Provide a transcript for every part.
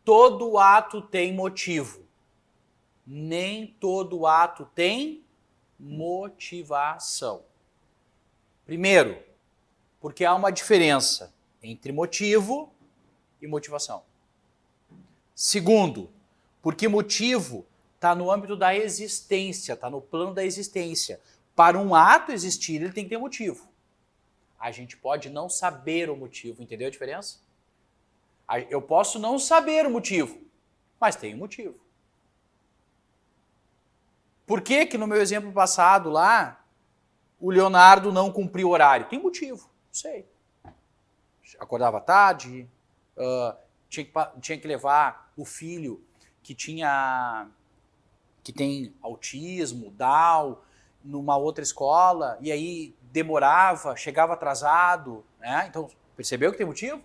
todo ato tem motivo. Nem todo ato tem motivação. Primeiro, porque há uma diferença entre motivo e motivação. Segundo, porque motivo está no âmbito da existência, está no plano da existência. Para um ato existir, ele tem que ter motivo. A gente pode não saber o motivo, entendeu a diferença? Eu posso não saber o motivo, mas tem um motivo. Por que que no meu exemplo passado lá, o Leonardo não cumpriu o horário? Tem motivo, não sei. Acordava tarde, tinha que levar o filho que tem autismo, Down, numa outra escola, e aí demorava, chegava atrasado, né? Então, percebeu que tem motivo?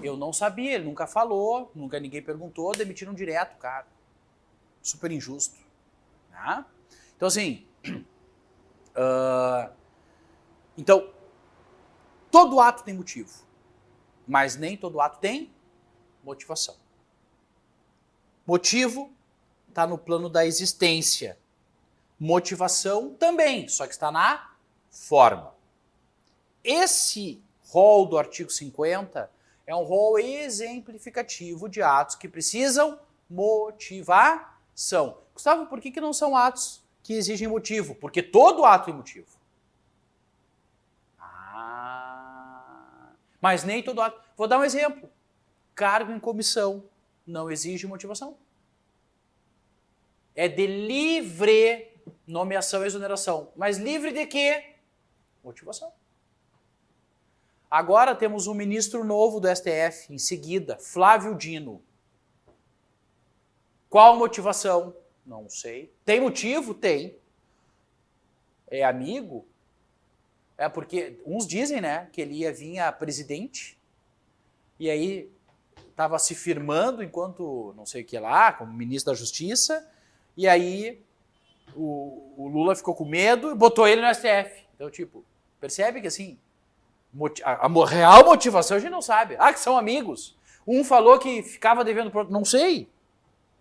Eu não sabia, ele nunca falou, nunca ninguém perguntou, demitiram direto, cara. Super injusto. Né? Então, assim, então, todo ato tem motivo, mas nem todo ato tem motivação. Motivo está no plano da existência. Motivação também, só que está na forma. Esse rol do artigo 50 é um rol exemplificativo de atos que precisam motivação. Gustavo, por que não são atos que exigem motivo? Porque todo ato tem motivo. Mas nem todo ato. Vou dar um exemplo. Cargo em comissão não exige motivação. É de livre nomeação e exoneração. Mas livre de quê? Motivação. Agora temos um ministro novo do STF, em seguida, Flávio Dino. Qual motivação? Não sei. Tem motivo? Tem. É amigo? É porque uns dizem, né, que ele ia vir a presidente e aí estava se firmando enquanto não sei o que lá, como ministro da Justiça, e aí o Lula ficou com medo e botou ele no STF. Então, tipo, percebe que assim, a real motivação a gente não sabe. Ah, que são amigos. Um falou que ficava devendo pro outro. Não sei.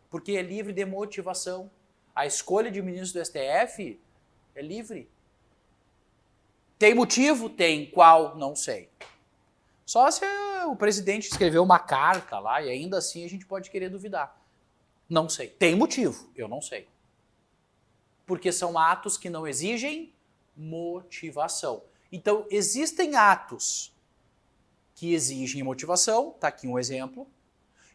Porque é livre de motivação. A escolha de ministro do STF é livre. Tem motivo? Tem. Qual? Não sei. Só se o presidente escreveu uma carta lá e ainda assim a gente pode querer duvidar. Não sei. Tem motivo? Eu não sei. Porque são atos que não exigem motivação. Então, existem atos que exigem motivação, está aqui um exemplo,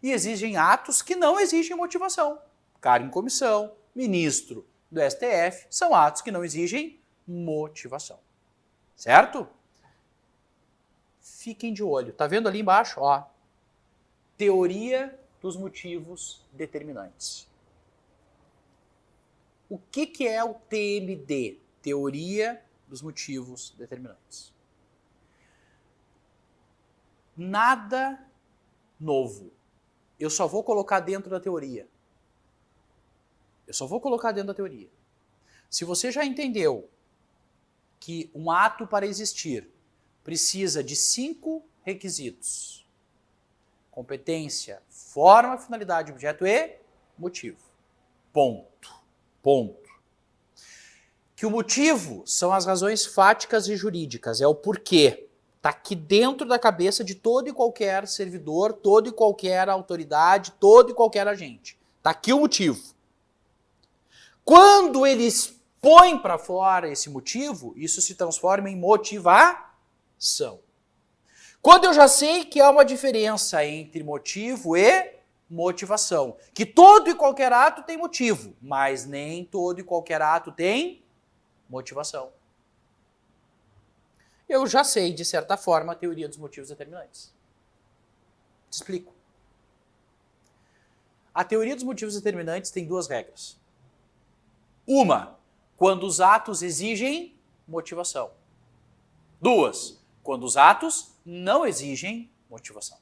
e existem atos que não exigem motivação. Cargo em comissão, ministro do STF, são atos que não exigem motivação. Certo? Fiquem de olho. Tá vendo ali embaixo? Ó, teoria dos motivos determinantes. O que é o TMD? Teoria dos motivos determinantes. Nada novo. Eu só vou colocar dentro da teoria. Se você já entendeu que um ato para existir precisa de 5 requisitos: competência, forma, finalidade, objeto e motivo. Ponto. Que o motivo são as razões fáticas e jurídicas, é o porquê. Está aqui dentro da cabeça de todo e qualquer servidor, todo e qualquer autoridade, todo e qualquer agente. Está aqui o motivo. Quando eles põem para fora esse motivo, isso se transforma em motivação. Quando eu já sei que há uma diferença entre motivo e motivação, que todo e qualquer ato tem motivo, mas nem todo e qualquer ato tem motivação. Eu já sei, de certa forma, a teoria dos motivos determinantes. Te explico. A teoria dos motivos determinantes tem 2 regras. Uma, quando os atos exigem motivação. 2, quando os atos não exigem motivação.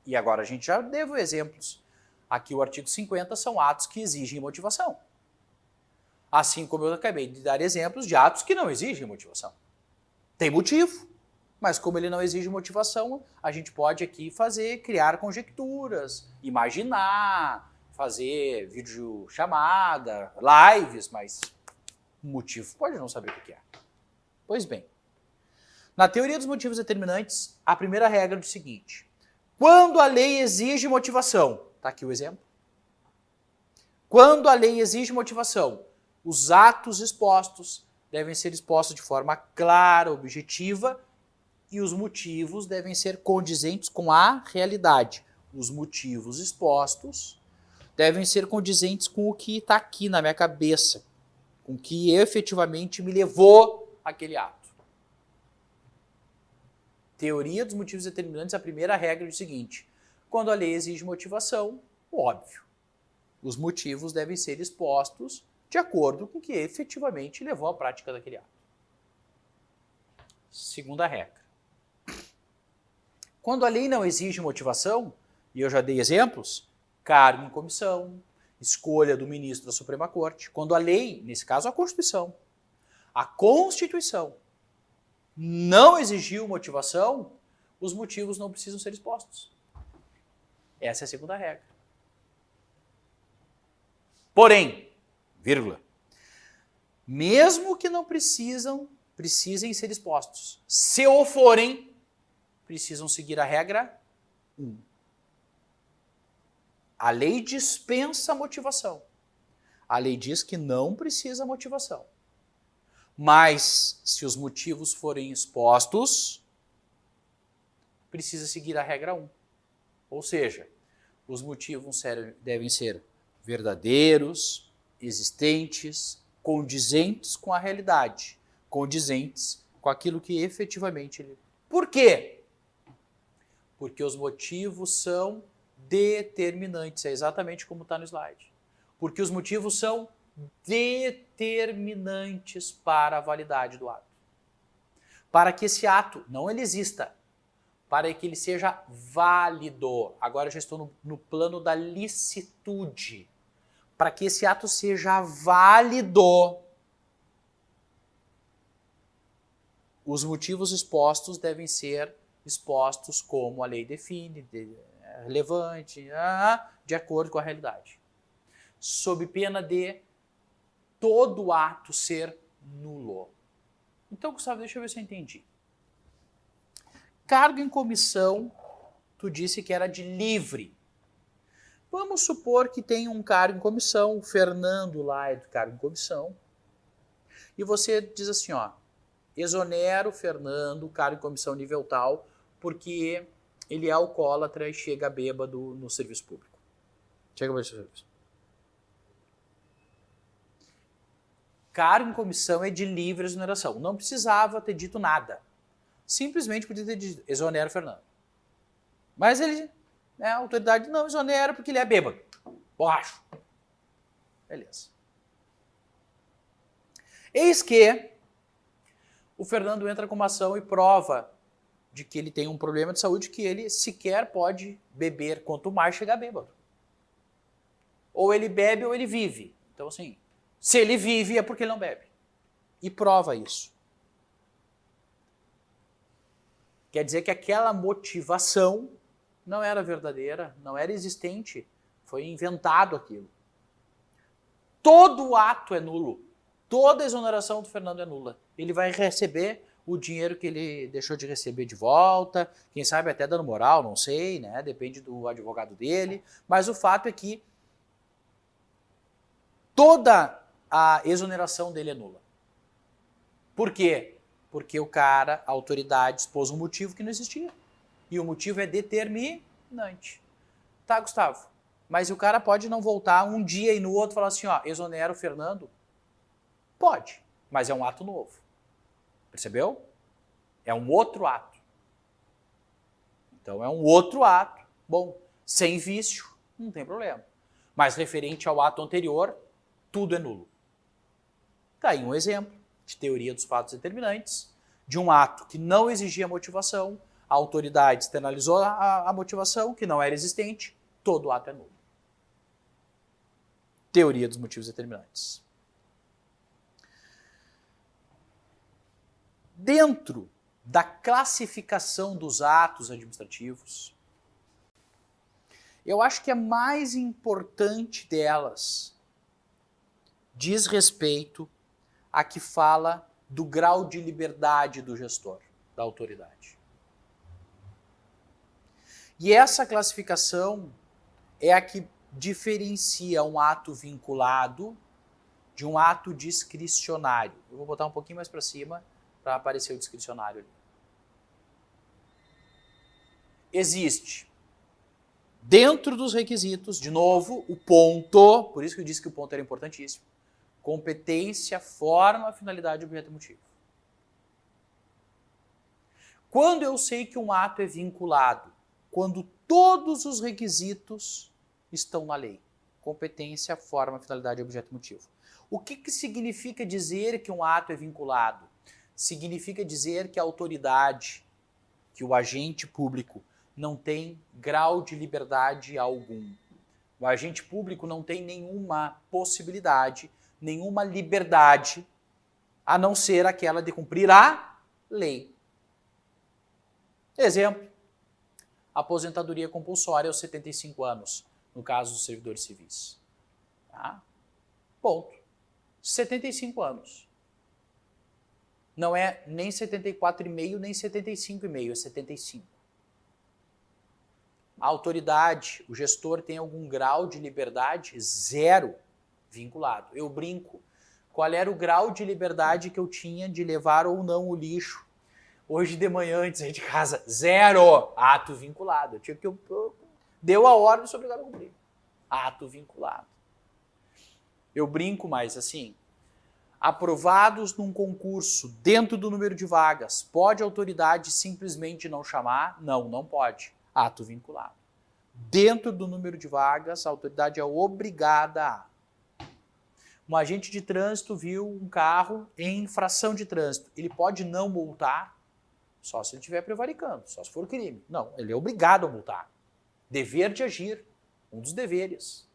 E agora a gente já deu exemplos. Aqui o artigo 50 são atos que exigem motivação. Assim como eu acabei de dar exemplos de atos que não exigem motivação. Tem motivo, Mas como ele não exige motivação, a gente pode aqui criar conjecturas, imaginar, fazer videochamada, lives, mas o motivo pode não saber o que é. Pois bem, na teoria dos motivos determinantes, a primeira regra é o seguinte: quando a lei exige motivação, está aqui o exemplo. Quando a lei exige motivação, os atos expostos devem ser expostos de forma clara, objetiva, e os motivos devem ser condizentes com a realidade. Os motivos expostos devem ser condizentes com o que está aqui na minha cabeça, com o que efetivamente me levou àquele ato. Teoria dos motivos determinantes, a primeira regra é o seguinte: quando a lei exige motivação, óbvio, os motivos devem ser expostos de acordo com o que efetivamente levou à prática daquele ato. Segunda regra. Quando a lei não exige motivação, e eu já dei exemplos, cargo em comissão, escolha do ministro da Suprema Corte, quando a lei, nesse caso a Constituição, não exigiu motivação, os motivos não precisam ser expostos. Essa é a segunda regra. Porém, vírgula, mesmo que não precisem ser expostos, se o forem, precisam seguir a regra 1. A lei dispensa motivação. A lei diz que não precisa motivação. Mas, se os motivos forem expostos, precisa seguir a regra 1. Ou seja, os motivos devem ser verdadeiros, existentes, condizentes com a realidade, condizentes com aquilo que efetivamente ele... Por quê? Porque os motivos são determinantes, é exatamente como está no slide. Porque os motivos são determinantes para a validade do ato. Para que esse ato, não ele exista, para que ele seja válido. Agora eu já estou no plano da licitude. Para que esse ato seja válido, os motivos expostos devem ser expostos como a lei define, relevante, de acordo com a realidade. Sob pena de todo ato ser nulo. Então, Gustavo, deixa eu ver se eu entendi. Cargo em comissão, tu disse que era de livre. Vamos supor que tem um cargo em comissão, o Fernando lá é do cargo em comissão, e você diz assim, ó, exonera o Fernando, cargo em comissão nível tal, porque ele é alcoólatra e chega bêbado no serviço público. Chega bêbado no serviço. Cargo em comissão é de livre exoneração. Não precisava ter dito nada. Simplesmente podia ter dito, exonera o Fernando. Mas ele, a autoridade, não exonera porque ele é bêbado. Borracho. Beleza. Eis que o Fernando entra com uma ação e prova de que ele tem um problema de saúde que ele sequer pode beber, quanto mais chegar bêbado. Ou ele bebe ou ele vive. Então, assim, se ele vive é porque ele não bebe. E prova isso. Quer dizer que aquela motivação não era verdadeira, não era existente, foi inventado aquilo. Todo ato é nulo. Toda a exoneração do Fernando é nula. Ele vai receber o dinheiro que ele deixou de receber de volta, quem sabe até dando moral, não sei, né? Depende do advogado dele, mas o fato é que toda a exoneração dele é nula. Por quê? Porque o cara, a autoridade, expôs um motivo que não existia. E o motivo é determinante. Tá, Gustavo, mas o cara pode não voltar um dia e no outro falar assim, ó, exonera o Fernando? Pode, mas é um ato novo. Percebeu? É um outro ato. Então é um outro ato. Bom, sem vício, não tem problema. Mas referente ao ato anterior, tudo é nulo. Tá aí um exemplo de teoria dos fatos determinantes, de um ato que não exigia motivação, a autoridade externalizou a motivação, que não era existente, todo ato é nulo. Teoria dos motivos determinantes. Dentro da classificação dos atos administrativos, eu acho que a mais importante delas diz respeito a que fala do grau de liberdade do gestor, da autoridade. E essa classificação é a que diferencia um ato vinculado de um ato discricionário. Eu vou botar um pouquinho mais para cima para aparecer o discricionário ali. Existe, dentro dos requisitos, de novo, o ponto, por isso que eu disse que o ponto era importantíssimo, competência, forma, finalidade, objeto e motivo. Quando eu sei que um ato é vinculado? Quando todos os requisitos estão na lei. Competência, forma, finalidade, objeto e motivo. O que significa dizer que um ato é vinculado? Significa dizer que a autoridade, que o agente público, não tem grau de liberdade algum. O agente público não tem nenhuma possibilidade, nenhuma liberdade, a não ser aquela de cumprir a lei. Exemplo, aposentadoria compulsória aos 75 anos, no caso dos servidores civis. Tá? Ponto. 75 anos. Não é nem 74,5, nem 75,5, é 75. A autoridade, o gestor tem algum grau de liberdade? Zero vinculado. Eu brinco. Qual era o grau de liberdade que eu tinha de levar ou não o lixo hoje de manhã antes de sair de casa? Zero. Ato vinculado. Deu a ordem, sou obrigado a cumprir. Ato vinculado. Eu brinco mais assim. Aprovados num concurso dentro do número de vagas, pode a autoridade simplesmente não chamar? Não, não pode. Ato vinculado. Dentro do número de vagas, a autoridade é obrigada a. Um agente de trânsito viu um carro em infração de trânsito. Ele pode não multar, só se ele estiver prevaricando, só se for crime. Não, ele é obrigado a multar. Dever de agir, um dos deveres.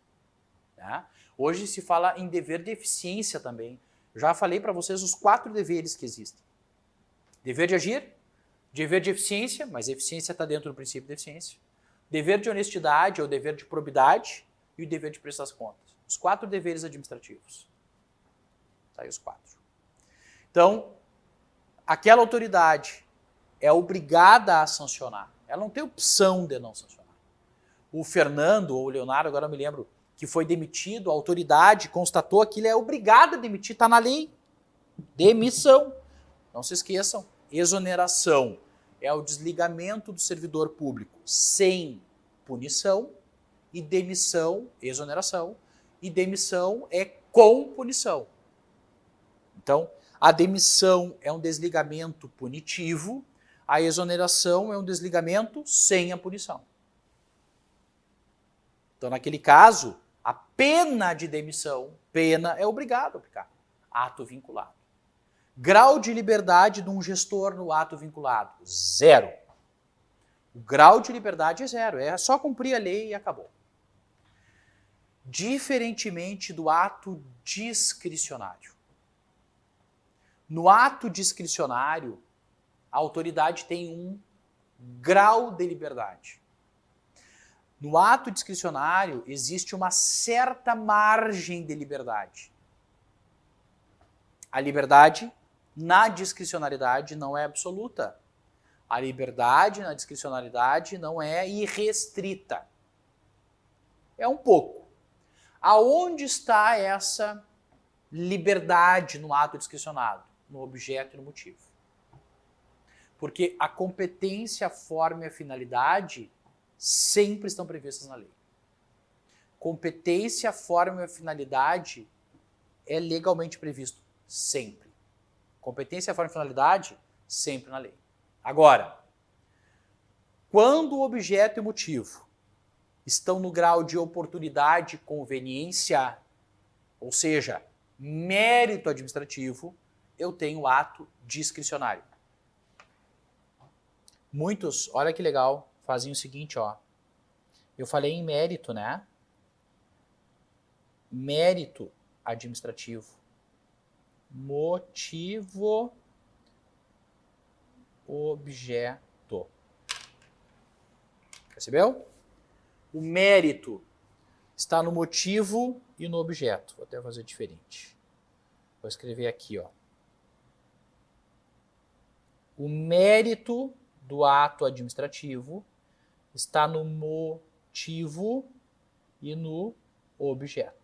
Né? Hoje se fala em dever de eficiência também. Eu já falei para vocês os 4 deveres que existem. Dever de agir, dever de eficiência, mas a eficiência está dentro do princípio de eficiência. Dever de honestidade ou dever de probidade e o dever de prestar as contas. Os 4 deveres administrativos. Tá aí os 4. Então, aquela autoridade é obrigada a sancionar. Ela não tem opção de não sancionar. O Fernando ou o Leonardo, agora eu me lembro, que foi demitido, a autoridade constatou que ele é obrigado a demitir, está na lei. Demissão. Não se esqueçam, exoneração é o desligamento do servidor público sem punição e demissão, exoneração, e demissão é com punição. Então, a demissão é um desligamento punitivo, a exoneração é um desligamento sem a punição. Então, naquele caso, a pena de demissão, pena é obrigado a aplicar. Ato vinculado. Grau de liberdade de um gestor no ato vinculado? Zero. O grau de liberdade é zero. É só cumprir a lei e acabou. Diferentemente do ato discricionário. No ato discricionário, a autoridade tem um grau de liberdade. No ato discricionário, existe uma certa margem de liberdade. A liberdade na discricionariedade não é absoluta. A liberdade na discricionariedade não é irrestrita. É um pouco. Aonde está essa liberdade no ato discricionado? No objeto e no motivo. Porque a competência, a forma e a finalidade sempre estão previstas na lei. Competência, forma e finalidade é legalmente previsto. Sempre. Competência, forma e finalidade, sempre na lei. Agora, quando o objeto e o motivo estão no grau de oportunidade e conveniência, ou seja, mérito administrativo, eu tenho ato discricionário. Muitos, olha que legal, fazem o seguinte, ó. Eu falei em mérito, né? Mérito administrativo. Motivo objeto. Percebeu? O mérito está no motivo e no objeto. Vou até fazer diferente. Vou escrever aqui, ó. O mérito do ato administrativo está no motivo e no objeto.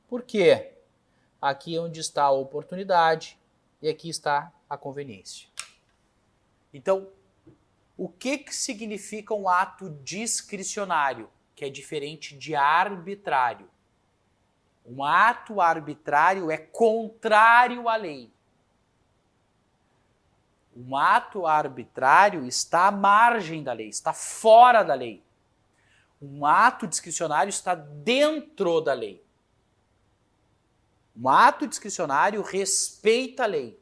Por quê? Aqui é onde está a oportunidade e aqui está a conveniência. Então, o que significa um ato discricionário, que é diferente de arbitrário? Um ato arbitrário é contrário à lei. Um ato arbitrário está à margem da lei, está fora da lei. Um ato discricionário está dentro da lei. Um ato discricionário respeita a lei.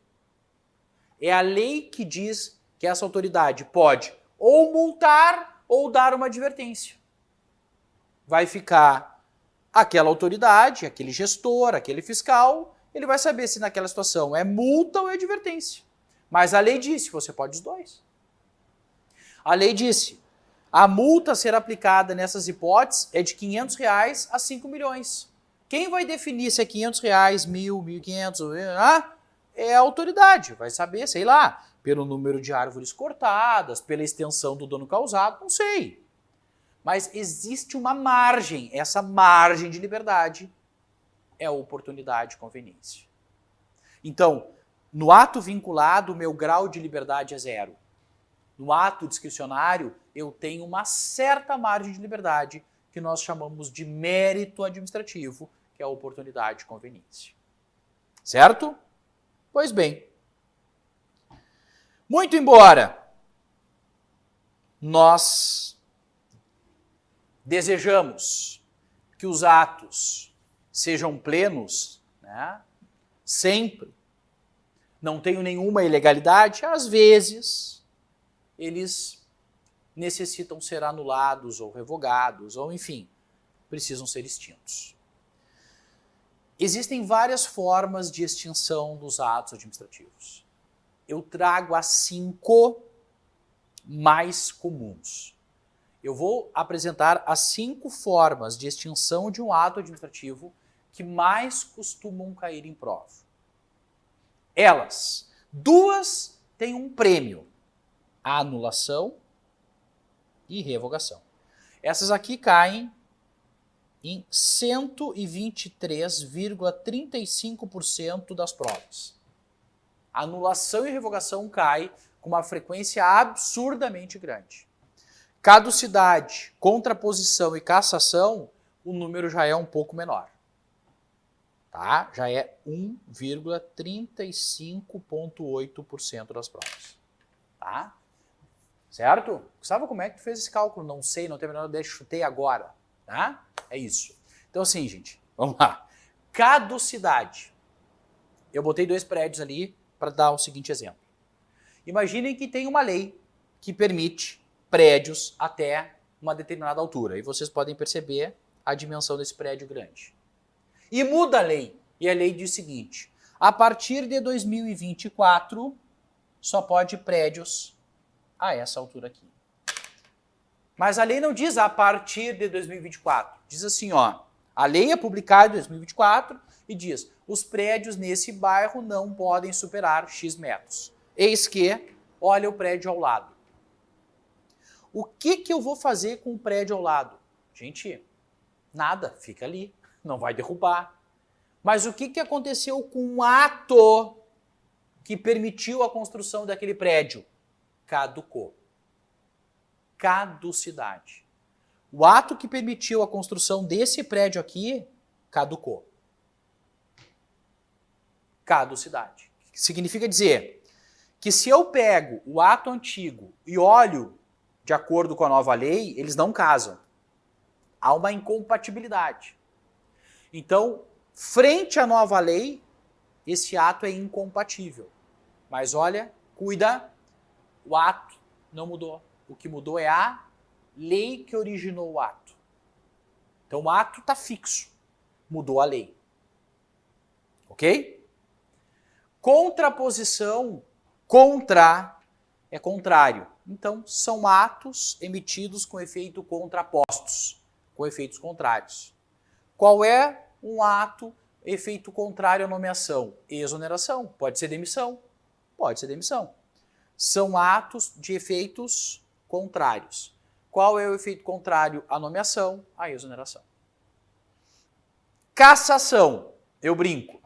É a lei que diz que essa autoridade pode ou multar ou dar uma advertência. Vai ficar aquela autoridade, aquele gestor, aquele fiscal, ele vai saber se naquela situação é multa ou é advertência. Mas a lei disse, você pode os dois. A lei disse, a multa a ser aplicada nessas hipóteses é de R$500 a 5 milhões. Quem vai definir se é R$500, 1.000, 1.500, é a autoridade, vai saber, sei lá, pelo número de árvores cortadas, pela extensão do dano causado, não sei. Mas existe uma margem, essa margem de liberdade é a oportunidade e conveniência. Então, no ato vinculado, o meu grau de liberdade é 0. No ato discricionário, eu tenho uma certa margem de liberdade que nós chamamos de mérito administrativo, que é a oportunidade e conveniência. Certo? Pois bem, muito embora nós desejamos que os atos sejam plenos, né, sempre, não tenham nenhuma ilegalidade, às vezes eles necessitam ser anulados ou revogados, ou enfim, precisam ser extintos. Existem várias formas de extinção dos atos administrativos. Eu trago as 5 mais comuns. Eu vou apresentar as 5 formas de extinção de um ato administrativo que mais costumam cair em prova. Elas, 2 têm um prêmio, a anulação e revogação. Essas aqui caem em 123,35% das provas. Anulação e revogação cai com uma frequência absurdamente grande. Caducidade, contraposição e cassação, o número já é um pouco menor. Tá? Já é 1,35,8% das provas. Tá? Certo? Gustavo, como é que tu fez esse cálculo? Não sei, não tenho a menor ideia, chutei agora. Tá? É isso. Então assim, gente, vamos lá. Caducidade. Eu botei 2 prédios ali para dar o seguinte exemplo. Imaginem que tem uma lei que permite prédios até uma determinada altura. E vocês podem perceber a dimensão desse prédio grande. E muda a lei. E a lei diz o seguinte, a partir de 2024, só pode prédios a essa altura aqui. Mas a lei não diz a partir de 2024. Diz assim, ó, a lei é publicada em 2024 e diz, os prédios nesse bairro não podem superar X metros. Eis que, olha o prédio ao lado. O que eu vou fazer com o prédio ao lado? Gente, nada, fica ali, não vai derrubar. Mas o que aconteceu com o ato que permitiu a construção daquele prédio? Caducou. Caducidade. O ato que permitiu a construção desse prédio aqui, caducou. Caducidade. Significa dizer que se eu pego o ato antigo e olho de acordo com a nova lei, eles não casam. Há uma incompatibilidade. Então, frente à nova lei, esse ato é incompatível. Mas olha, cuida, o ato não mudou. O que mudou é a lei que originou o ato. Então o ato está fixo, mudou a lei. Ok? Contraposição, contra, é contrário. Então, são atos emitidos com efeito contrapostos, com efeitos contrários. Qual é um ato, efeito contrário à nomeação? Exoneração. Pode ser demissão. Pode ser demissão. São atos de efeitos contrários. Qual é o efeito contrário à nomeação? A exoneração. Cassação. Eu brinco.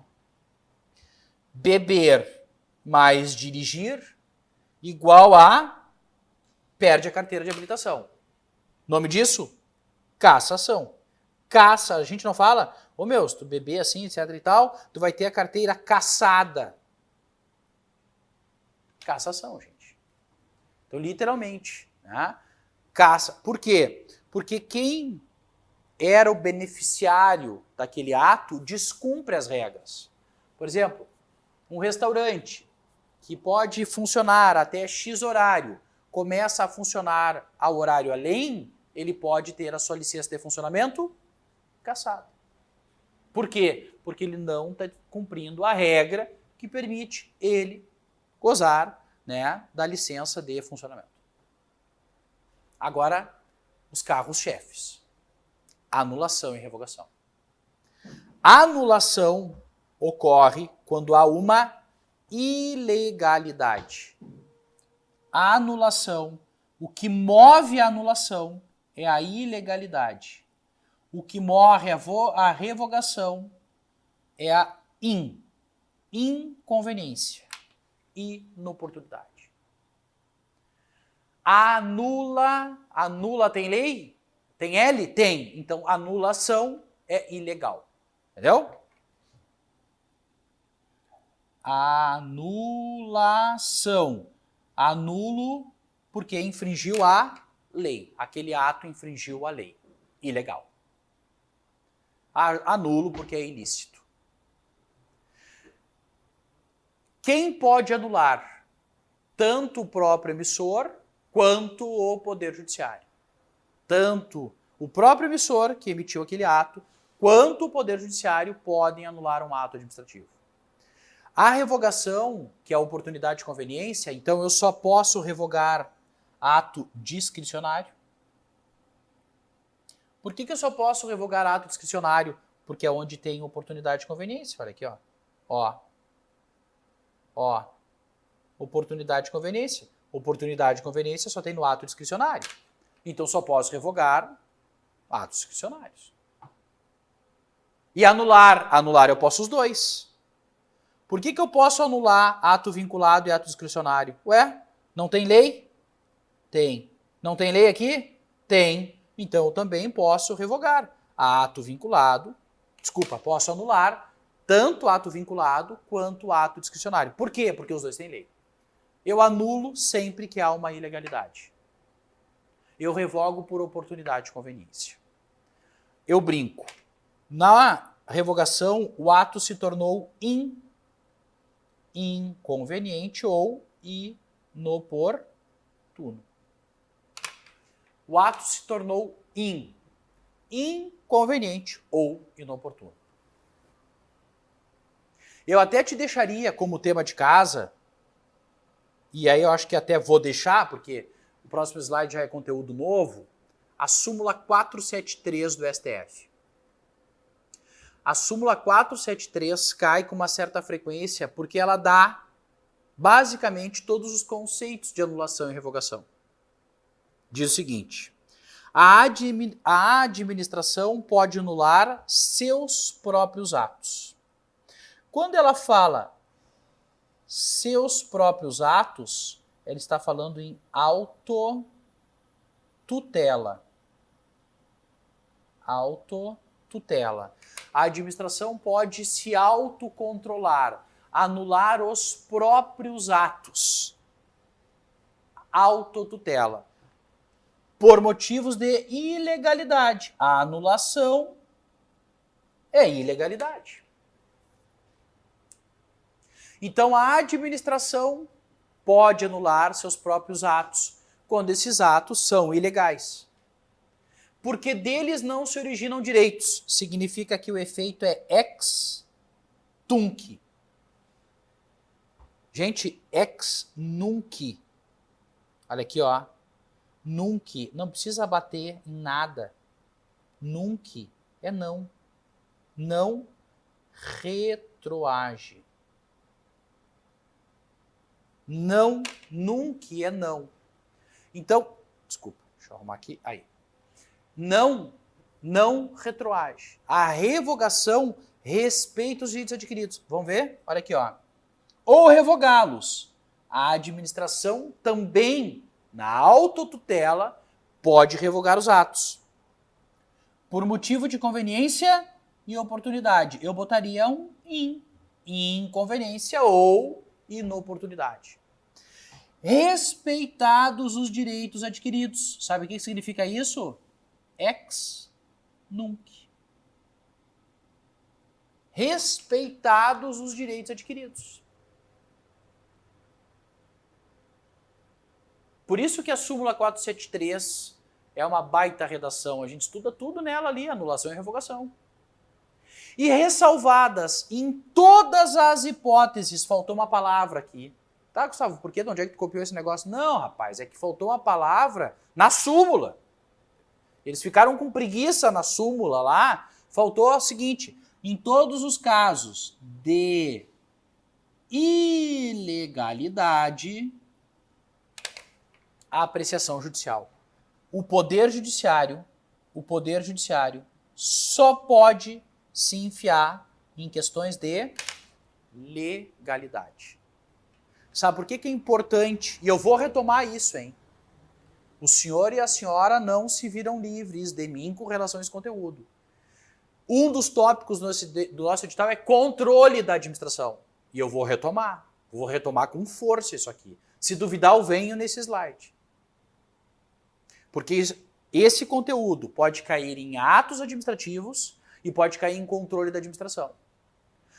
Beber mais dirigir igual a perde a carteira de habilitação. Nome disso? Cassação. Caça, a gente não fala, ô meu, se tu beber assim, etc e tal, tu vai ter a carteira cassada. Cassação, gente. Então, literalmente, né? Caça. Por quê? Porque quem era o beneficiário daquele ato descumpre as regras. Por exemplo, um restaurante que pode funcionar até X horário, começa a funcionar ao horário além, ele pode ter a sua licença de funcionamento cassada. Por quê? Porque ele não está cumprindo a regra que permite ele gozar, né, da licença de funcionamento. Agora, os carros-chefes. Anulação e revogação. A anulação ocorre quando há uma ilegalidade. A anulação, o que move a anulação é a ilegalidade. O que move a revogação é a inconveniência, inoportunidade. Anula tem lei? Tem L? Tem. Então, anulação é ilegal. Entendeu? Anulação. Anulo porque infringiu a lei. Aquele ato infringiu a lei. Ilegal. Anulo porque é ilícito. Quem pode anular? Tanto o próprio emissor quanto o Poder Judiciário. Tanto o próprio emissor que emitiu aquele ato, quanto o Poder Judiciário podem anular um ato administrativo. A revogação, que é a oportunidade de conveniência, então eu só posso revogar ato discricionário. Por que eu só posso revogar ato discricionário? Porque é onde tem oportunidade de conveniência. Olha aqui, ó. Ó. Oportunidade de conveniência. Oportunidade de conveniência só tem no ato discricionário. Então só posso revogar atos discricionários. E anular? Anular eu posso os dois. Por que eu posso anular ato vinculado e ato discricionário? Ué, não tem lei? Tem. Não tem lei aqui? Tem. Então eu também posso revogar ato vinculado. Posso anular tanto ato vinculado quanto ato discricionário. Por quê? Porque os dois têm lei. Eu anulo sempre que há uma ilegalidade. Eu revogo por oportunidade de conveniência. Eu brinco. Na revogação, o ato se tornou inconveniente ou inoportuno. O ato se tornou inconveniente ou inoportuno. Eu até te deixaria como tema de casa, e aí eu acho que até vou deixar, porque o próximo slide já é conteúdo novo, a súmula 473 do STF. A súmula 473 cai com uma certa frequência porque ela dá, basicamente, todos os conceitos de anulação e revogação. Diz o seguinte: a administração pode anular seus próprios atos. Quando ela fala seus próprios atos, ela está falando em autotutela. Autotutela. A administração pode se autocontrolar, anular os próprios atos. Autotutela. Por motivos de ilegalidade. A anulação é ilegalidade. Então, a administração pode anular seus próprios atos quando esses atos são ilegais. Porque deles não se originam direitos. Significa que o efeito é ex tunc. Gente, ex nunc. Olha aqui, ó. Nunc. Não precisa bater em nada. Nunc é não. Não retroage. Não, nunc é não. Então, desculpa, deixa eu arrumar aqui. Aí. Não retroage. A revogação respeita os direitos adquiridos. Vamos ver? Olha aqui, ó. Ou revogá-los. A administração também, na autotutela, pode revogar os atos. Por motivo de conveniência e oportunidade. Eu botaria um inconveniência ou inoportunidade. Respeitados os direitos adquiridos. Sabe o que significa isso? Ex nunc. Respeitados os direitos adquiridos. Por isso que a súmula 473 é uma baita redação. A gente estuda tudo nela ali, anulação e revogação. E ressalvadas em todas as hipóteses, faltou uma palavra aqui. Tá, Gustavo, por que? De onde é que tu copiou esse negócio? Não, rapaz, é que faltou uma palavra na súmula. Eles ficaram com preguiça na súmula lá. Faltou o seguinte, em todos os casos de ilegalidade, a apreciação judicial. O Poder Judiciário só pode se enfiar em questões de legalidade. Sabe por que é importante? E eu vou retomar isso, hein? O senhor e a senhora não se viram livres de mim com relação a esse conteúdo. Um dos tópicos do nosso edital é controle da administração. E eu vou retomar. Vou retomar com força isso aqui. Se duvidar, eu venho nesse slide. Porque esse conteúdo pode cair em atos administrativos e pode cair em controle da administração.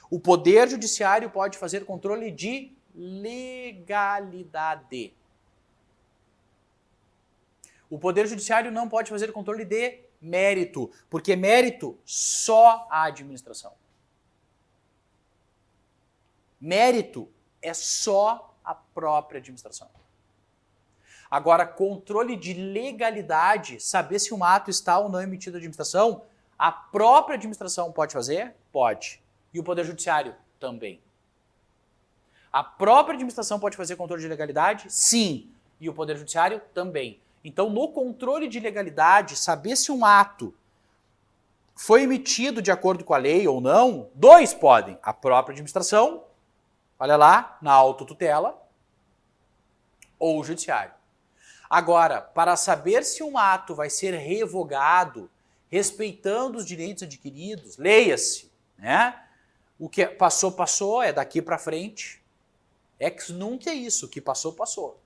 O Poder Judiciário pode fazer controle de legalidade. O Poder Judiciário não pode fazer controle de mérito, porque mérito só a administração. Mérito é só a própria administração. Agora, controle de legalidade, saber se um ato está ou não emitido à administração, a própria administração pode fazer? Pode. E o Poder Judiciário também. A própria administração pode fazer controle de legalidade? Sim. E o Poder Judiciário também. Então, no controle de legalidade, saber se um ato foi emitido de acordo com a lei ou não, dois podem. A própria administração, olha lá, na autotutela, ou o Judiciário. Agora, para saber se um ato vai ser revogado, respeitando os direitos adquiridos, leia-se, né? O que passou, passou, é daqui para frente. Ex nunc é isso, o que passou, passou.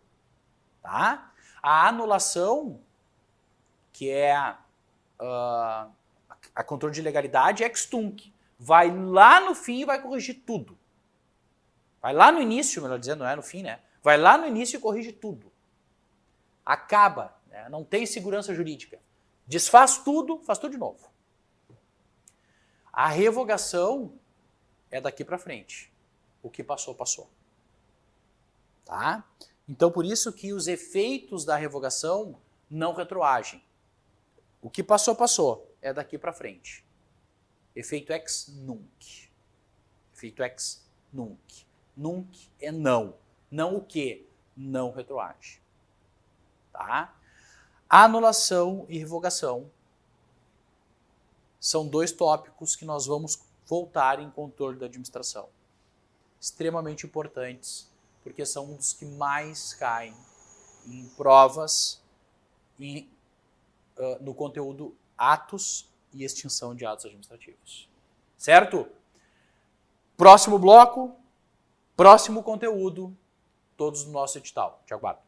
Tá? A anulação, que é a controle de legalidade, é ex tunc. Vai lá no fim e vai corrigir tudo. Vai lá no início, melhor dizendo, não é no fim, né? Vai lá no início e corrige tudo. Acaba, né? Não tem segurança jurídica. Desfaz tudo, faz tudo de novo. A revogação é daqui para frente. O que passou, passou. Tá? Então, por isso que os efeitos da revogação não retroagem. O que passou, passou. É daqui para frente. Efeito ex nunc. Efeito ex nunc. Nunc é não. Não o quê? Não retroage. Tá? Anulação e revogação são dois tópicos que nós vamos voltar em controle da administração. Extremamente importantes, porque são um dos que mais caem em provas e no conteúdo atos e extinção de atos administrativos. Certo? Próximo bloco, próximo conteúdo, todos no nosso edital. Te aguardo.